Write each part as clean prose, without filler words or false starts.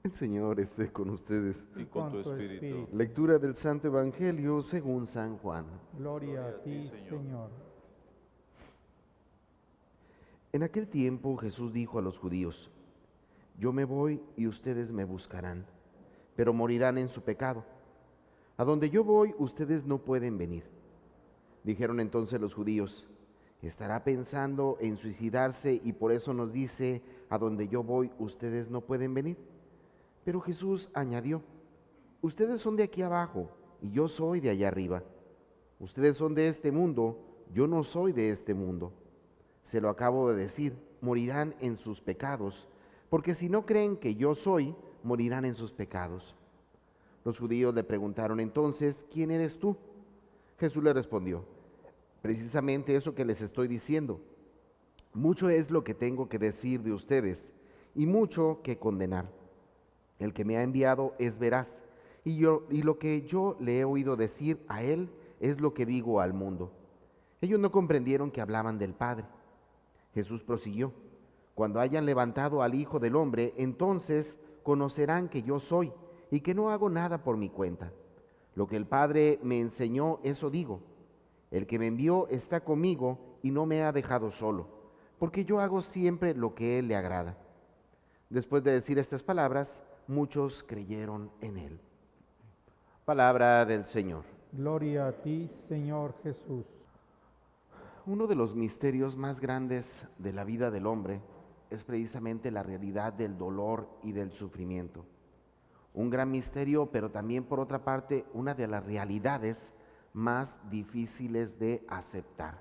El Señor esté con ustedes. Y con tu espíritu. Lectura del Santo Evangelio según San Juan. Gloria a ti, Señor. En aquel tiempo Jesús dijo a los judíos: Yo me voy y ustedes me buscarán, pero morirán en su pecado. A donde yo voy, ustedes no pueden venir. Dijeron entonces los judíos: ¿Estará pensando en suicidarse y por eso nos dice: a donde yo voy, ustedes no pueden venir? Pero Jesús añadió: Ustedes son de aquí abajo y yo soy de allá arriba. Ustedes son de este mundo, yo no soy de este mundo. Se lo acabo de decir, morirán en sus pecados, porque si no creen que yo soy, morirán en sus pecados. Los judíos le preguntaron entonces: ¿Quién eres tú? Jesús le respondió: Precisamente eso que les estoy diciendo. Mucho es lo que tengo que decir de ustedes, y mucho que condenar. El que me ha enviado es veraz, y lo que yo le he oído decir a él es lo que digo al mundo. Ellos no comprendieron que hablaban del Padre. Jesús prosiguió: Cuando hayan levantado al Hijo del Hombre, entonces conocerán que yo soy, y que no hago nada por mi cuenta. Lo que el Padre me enseñó, eso digo. El que me envió está conmigo y no me ha dejado solo, porque yo hago siempre lo que él le agrada. Después de decir estas palabras, muchos creyeron en él. Palabra del Señor. Gloria a ti, Señor Jesús. Uno de los misterios más grandes de la vida del hombre es precisamente la realidad del dolor y del sufrimiento. Un gran misterio, pero también por otra parte una de las realidades más difíciles de aceptar.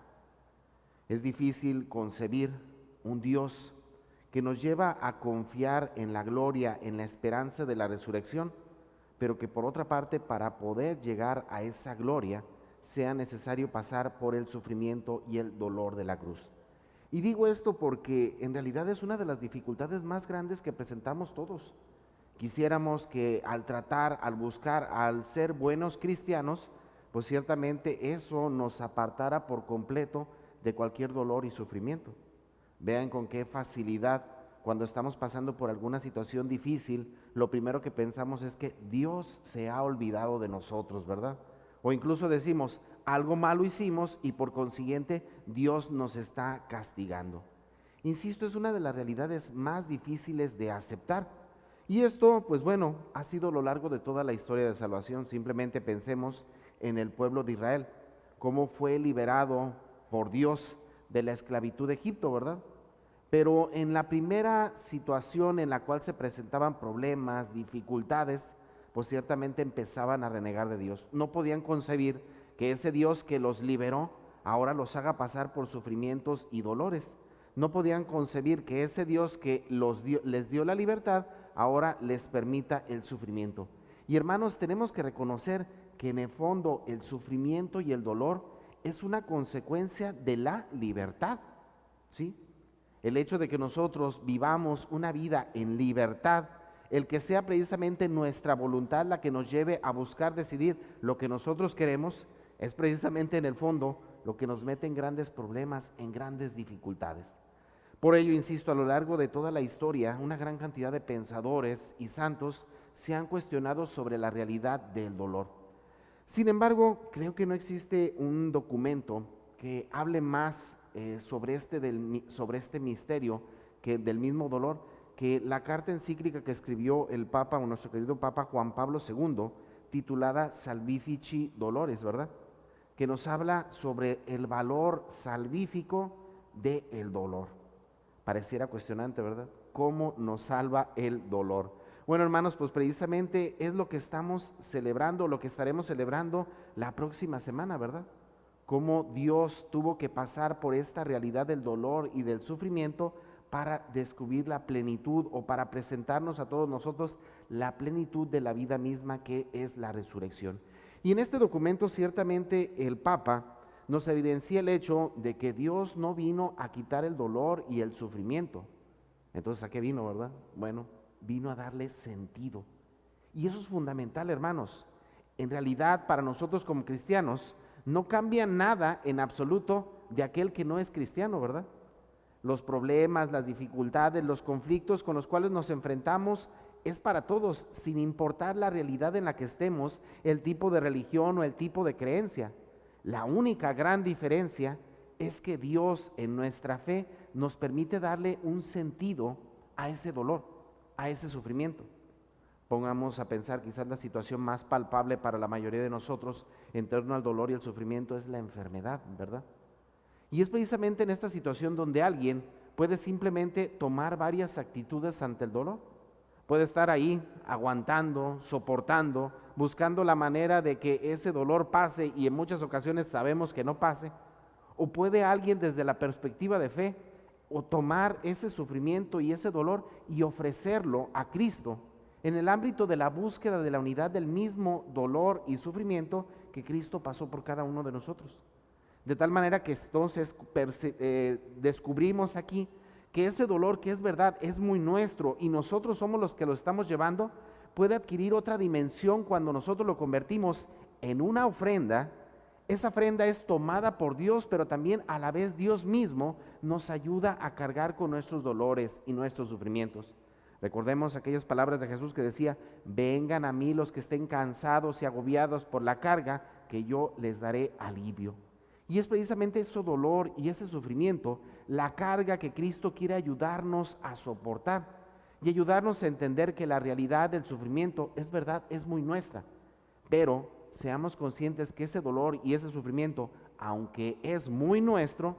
Es difícil concebir un Dios que nos lleva a confiar en la gloria, en la esperanza de la resurrección, pero que por otra parte, para poder llegar a esa gloria, sea necesario pasar por el sufrimiento y el dolor de la cruz. Y digo esto porque en realidad es una de las dificultades más grandes que presentamos todos. Quisiéramos que al buscar, al ser buenos cristianos, pues ciertamente eso nos apartara por completo de cualquier dolor y sufrimiento. Vean con qué facilidad, cuando estamos pasando por alguna situación difícil, lo primero que pensamos es que Dios se ha olvidado de nosotros, ¿verdad? O incluso decimos: algo malo hicimos y por consiguiente Dios nos está castigando. Insisto, es una de las realidades más difíciles de aceptar. Y esto, pues bueno, ha sido a lo largo de toda la historia de salvación. Simplemente pensemos en el pueblo de Israel, cómo fue liberado por Dios de la esclavitud de Egipto, ¿verdad? Pero en la primera situación en la cual se presentaban problemas, dificultades, pues ciertamente empezaban a renegar de Dios. No podían concebir que ese Dios que los liberó ahora los haga pasar por sufrimientos y dolores. No podían concebir que ese Dios que les dio la libertad ahora les permita el sufrimiento. Y hermanos, tenemos que reconocer que en el fondo el sufrimiento y el dolor es una consecuencia de la libertad, ¿sí? El hecho de que nosotros vivamos una vida en libertad, el que sea precisamente nuestra voluntad la que nos lleve a buscar decidir lo que nosotros queremos, es precisamente en el fondo lo que nos mete en grandes problemas, en grandes dificultades. Por ello, insisto, a lo largo de toda la historia, una gran cantidad de pensadores y santos se han cuestionado sobre la realidad del dolor. Sin embargo, creo que no existe un documento que hable más sobre este misterio que del mismo dolor, que la carta encíclica que escribió el Papa, o nuestro querido Papa Juan Pablo II, titulada Salvifici Dolores, ¿verdad? Que nos habla sobre el valor salvífico del dolor. Pareciera cuestionante, ¿verdad? ¿Cómo nos salva el dolor? Bueno, hermanos, pues precisamente es lo que estamos celebrando, lo que estaremos celebrando la próxima semana, ¿verdad? Cómo Dios tuvo que pasar por esta realidad del dolor y del sufrimiento para descubrir la plenitud, o para presentarnos a todos nosotros la plenitud de la vida misma, que es la resurrección. Y en este documento ciertamente el Papa nos evidencia el hecho de que Dios no vino a quitar el dolor y el sufrimiento. Entonces, ¿a qué vino, verdad? Bueno, vino a darle sentido. Y eso es fundamental, hermanos. En realidad, para nosotros como cristianos, no cambia nada en absoluto de aquel que no es cristiano, ¿verdad? Los problemas, las dificultades, los conflictos con los cuales nos enfrentamos es para todos, sin importar la realidad en la que estemos, el tipo de religión o el tipo de creencia. La única gran diferencia es que Dios en nuestra fe nos permite darle un sentido a ese dolor, a ese sufrimiento. Pongamos a pensar, quizás la situación más palpable para la mayoría de nosotros en torno al dolor y el sufrimiento es la enfermedad, ¿verdad? Y es precisamente en esta situación donde alguien puede simplemente tomar varias actitudes ante el dolor. Puede estar ahí aguantando, soportando, buscando la manera de que ese dolor pase y en muchas ocasiones sabemos que no pase. O puede alguien desde la perspectiva de fe o tomar ese sufrimiento y ese dolor y ofrecerlo a Cristo en el ámbito de la búsqueda de la unidad del mismo dolor y sufrimiento que Cristo pasó por cada uno de nosotros. De tal manera que entonces descubrimos aquí que ese dolor que es verdad es muy nuestro y nosotros somos los que lo estamos llevando, puede adquirir otra dimensión cuando nosotros lo convertimos en una ofrenda. Esa ofrenda es tomada por Dios, pero también a la vez Dios mismo nos ayuda a cargar con nuestros dolores y nuestros sufrimientos. Recordemos aquellas palabras de Jesús que decía: vengan a mí los que estén cansados y agobiados por la carga, que yo les daré alivio. Y es precisamente ese dolor y ese sufrimiento la carga que Cristo quiere ayudarnos a soportar y ayudarnos a entender que la realidad del sufrimiento es verdad, es muy nuestra, pero seamos conscientes que ese dolor y ese sufrimiento, aunque es muy nuestro,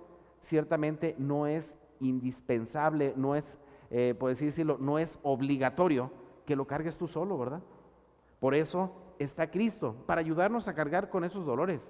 ciertamente no es indispensable, no es, por así decirlo, no es obligatorio que lo cargues tú solo, ¿verdad? Por eso está Cristo, para ayudarnos a cargar con esos dolores.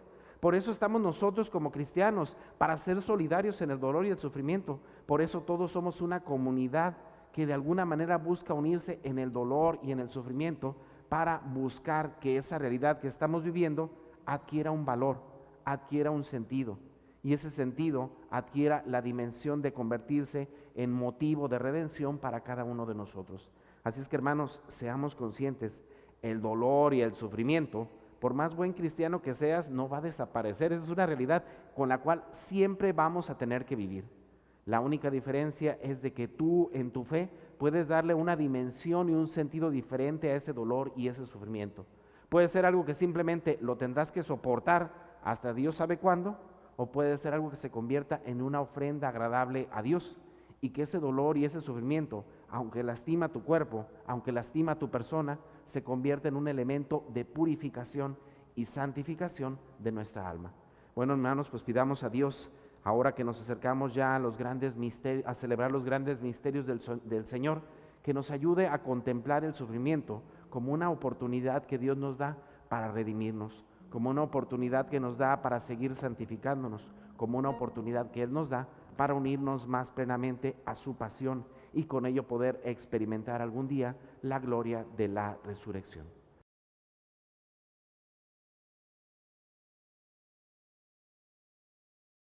Por eso estamos nosotros como cristianos, para ser solidarios en el dolor y el sufrimiento. Por eso todos somos una comunidad que de alguna manera busca unirse en el dolor y en el sufrimiento para buscar que esa realidad que estamos viviendo adquiera un valor, adquiera un sentido. Y ese sentido adquiera la dimensión de convertirse en motivo de redención para cada uno de nosotros. Así es que, hermanos, seamos conscientes, el dolor y el sufrimiento, por más buen cristiano que seas, no va a desaparecer. Esa es una realidad con la cual siempre vamos a tener que vivir. La única diferencia es de que tú en tu fe puedes darle una dimensión y un sentido diferente a ese dolor y ese sufrimiento. Puede ser algo que simplemente lo tendrás que soportar hasta Dios sabe cuándo, o puede ser algo que se convierta en una ofrenda agradable a Dios y que ese dolor y ese sufrimiento, aunque lastima tu cuerpo, aunque lastima tu persona, se convierte en un elemento de purificación y santificación de nuestra alma. Bueno, hermanos, pues pidamos a Dios, ahora que nos acercamos ya a los grandes misterios, a celebrar los grandes misterios del Señor, que nos ayude a contemplar el sufrimiento como una oportunidad que Dios nos da para redimirnos, como una oportunidad que nos da para seguir santificándonos, como una oportunidad que Él nos da para unirnos más plenamente a su pasión y con ello poder experimentar algún día la gloria de la resurrección.